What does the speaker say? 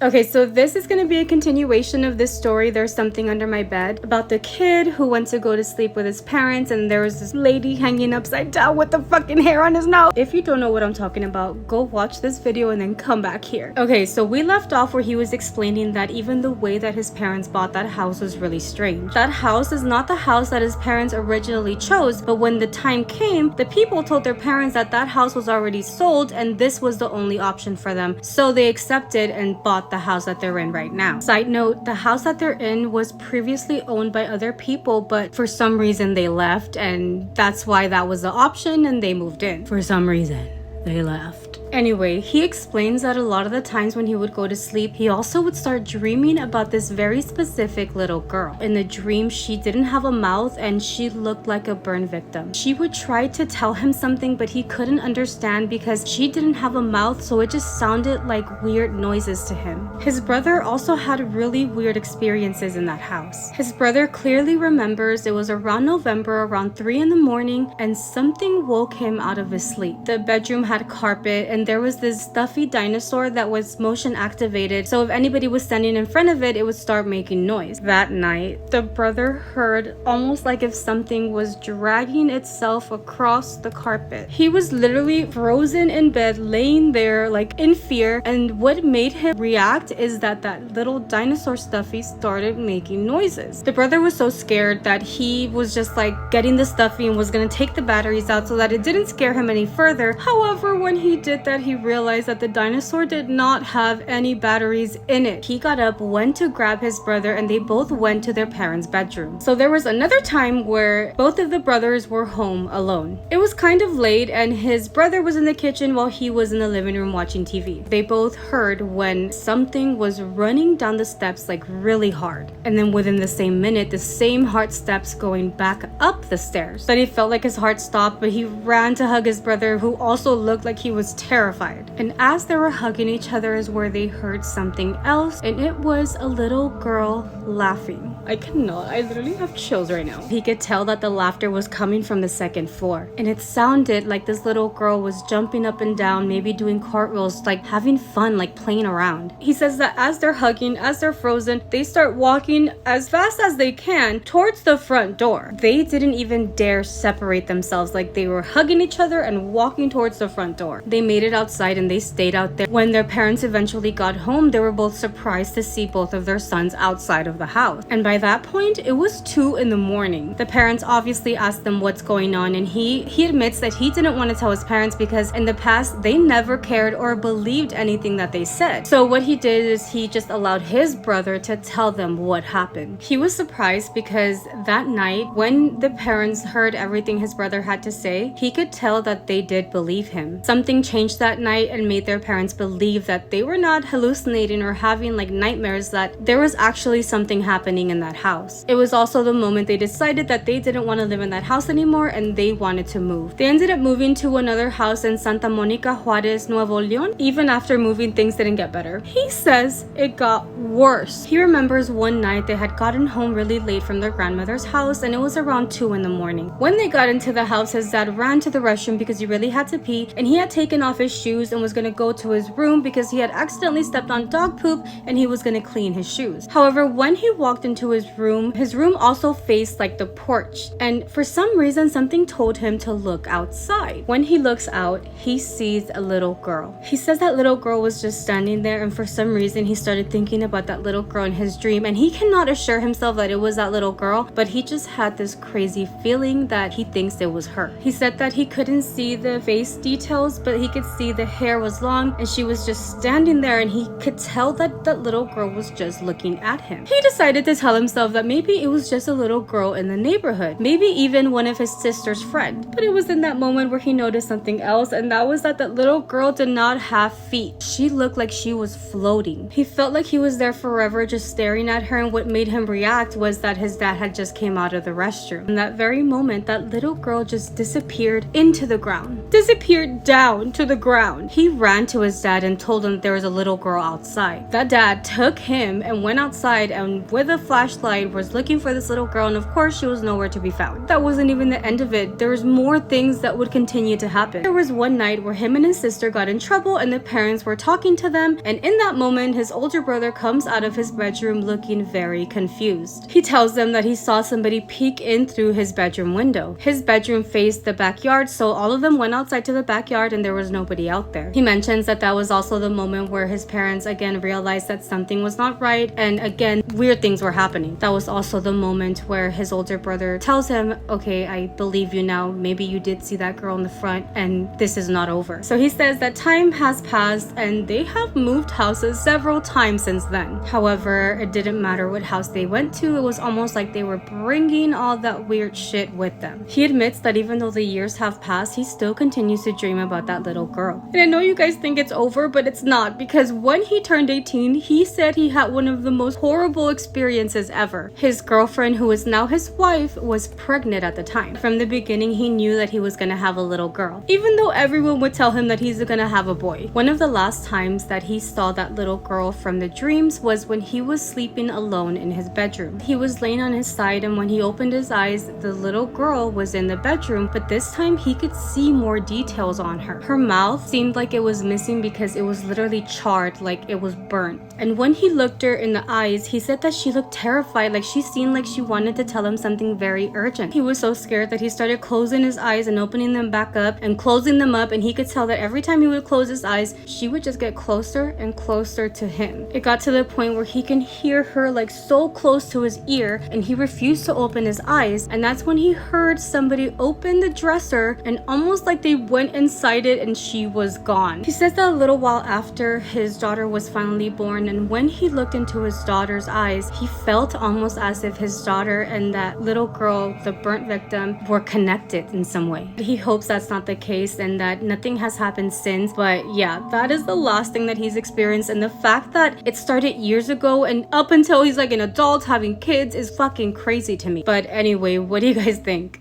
Okay, so this is gonna be a continuation of this story, There's Something Under My Bed, about the kid who went to go to sleep with his parents and there was this lady hanging upside down with the fucking hair on his nose. If you don't know what I'm talking about, go watch this video and then come back here. Okay, so we left off where he was explaining that even the way that his parents bought that house was really strange. That house is not the house that his parents originally chose, but when the time came, the people told their parents that that house was already sold and this was the only option for them, so they accepted and bought the house that they're in right now. Side note, the house that they're in was previously owned by other people, but for some reason they left, and that's why that was the option and they moved in. For some reason, they left. Anyway, he explains that a lot of the times when he would go to sleep, he also would start dreaming about this very specific little girl. In the dream, she didn't have a mouth and she looked like a burn victim. She would try to tell him something, but he couldn't understand because she didn't have a mouth, so it just sounded like weird noises to him. His brother also had really weird experiences in that house. His brother clearly remembers it was around November, around 3 in the morning, and something woke him out of his sleep. The bedroom had carpet and there was this stuffy dinosaur that was motion activated, so if anybody was standing in front of it, it would start making noise. That night, the brother heard almost like if something was dragging itself across the carpet. He was literally frozen in bed, laying there like in fear, and what made him react is that that little dinosaur stuffy started making noises. The brother was so scared that he was just like getting the stuffy and was gonna take the batteries out so that it didn't scare him any further. However, when he did that, he realized that the dinosaur did not have any batteries in it. He got up, went to grab his brother, and they both went to their parents' bedroom. So there was another time where both of the brothers were home alone. It was kind of late and his brother was in the kitchen while he was in the living room watching TV. They both heard when something was running down the steps like really hard. And then within the same minute, the same hard steps going back up the stairs. But he felt like his heart stopped, but he ran to hug his brother, who also looked like he was terrified. And as they were hugging each other is where they heard something else, and it was a little girl laughing. I cannot, I literally have chills right now. He could tell that the laughter was coming from the second floor, and it sounded like this little girl was jumping up and down, maybe doing cartwheels, like having fun, like playing around. He says that as they're hugging, as they're frozen, they start walking as fast as they can towards the front door. They didn't even dare separate themselves, like they were hugging each other and walking towards the front door. They made it outside and they stayed out there. When their parents eventually got home, they were both surprised to see both of their sons outside of the house. And by that point, it was 2 in the morning. The parents obviously asked them what's going on, and he admits that he didn't want to tell his parents because in the past, they never cared or believed anything that they said. So what he did is he just allowed his brother to tell them what happened. He was surprised because that night, when the parents heard everything his brother had to say, he could tell that they did believe him. Something changed that night and made their parents believe that they were not hallucinating or having like nightmares, that there was actually something happening in that house. It was also the moment they decided that they didn't want to live in that house anymore and they wanted to move. They ended up moving to another house in Santa Monica, Juarez, Nuevo León. Even after moving, things didn't get better. He says it got worse. He remembers one night they had gotten home really late from their grandmother's house and it was around 2 in the morning. When they got into the house, his dad ran to the restroom because he really had to pee, and he had taken off his shoes and was going to go to his room because he had accidentally stepped on dog poop and he was going to clean his shoes. However, when he walked into his room also faced like the porch, and for some reason something told him to look outside. When he looks out, he sees a little girl. He says that little girl was just standing there, and for some reason he started thinking about that little girl in his dream, and he cannot assure himself that it was that little girl, but he just had this crazy feeling that he thinks it was her. He said that he couldn't see the face details, but he could see the hair was long and she was just standing there, and he could tell that that little girl was just looking at him. He decided to tell himself that maybe it was just a little girl in the neighborhood, maybe even one of his sister's friend. But it was in that moment where he noticed something else, and that was that little girl did not have feet. She looked like she was floating. He felt like he was there forever just staring at her, and what made him react was that his dad had just came out of the restroom. In that very moment, that little girl just disappeared into the ground. Disappeared down to the ground. He ran to his dad and told him there was a little girl outside. That dad took him and went outside and with a flashlight was looking for this little girl, and of course she was nowhere to be found. That wasn't even the end of it. There was more things that would continue to happen. There was one night where him and his sister got in trouble and the parents were talking to them, and in that moment his older brother comes out of his bedroom looking very confused. He tells them that he saw somebody peek in through his bedroom window. His bedroom faced the backyard, so all of them went outside to the backyard and there was nobody out there. He mentions that that was also the moment where his parents again realized that something was not right, and again weird things were happening. That was also the moment where his older brother tells him, okay, I believe you now, maybe you did see that girl in the front and this is not over. So he says that time has passed and they have moved houses several times since then. However, it didn't matter what house they went to, it was almost like they were bringing all that weird shit with them. He admits that even though the years have passed, he still continues to dream about that little girl. And I know you guys think it's over, but it's not, because when he turned 18, he said he had one of the most horrible experiences ever. His girlfriend, who is now his wife, was pregnant at the time. From the beginning, he knew that he was gonna have a little girl, even though everyone would tell him that he's gonna have a boy. One of the last times that he saw that little girl from the dreams was when he was sleeping alone in his bedroom. He was laying on his side, and when he opened his eyes, the little girl was in the bedroom, but this time he could see more details on her. Her mouth seemed like it was missing because it was literally charred, like it was burnt. And when he looked her in the eyes, he said that she looked terrified, like she seemed like she wanted to tell him something very urgent. He was so scared that he started closing his eyes and opening them back up and closing them up, and he could tell that every time he would close his eyes, she would just get closer and closer to him. It got to the point where he can hear her like so close to his ear, and he refused to open his eyes, and that's when he heard somebody open the dresser and almost like they went inside it and she was gone. He says that a little while after his daughter was finally born, and when he looked into his daughter's eyes, he felt almost as if his daughter and that little girl, the burnt victim, were connected in some way. He hopes that's not the case and that nothing has happened since, but yeah, that is the last thing that he's experienced, and the fact that it started years ago and up until he's like an adult having kids is fucking crazy to me. But anyway, what do you guys think?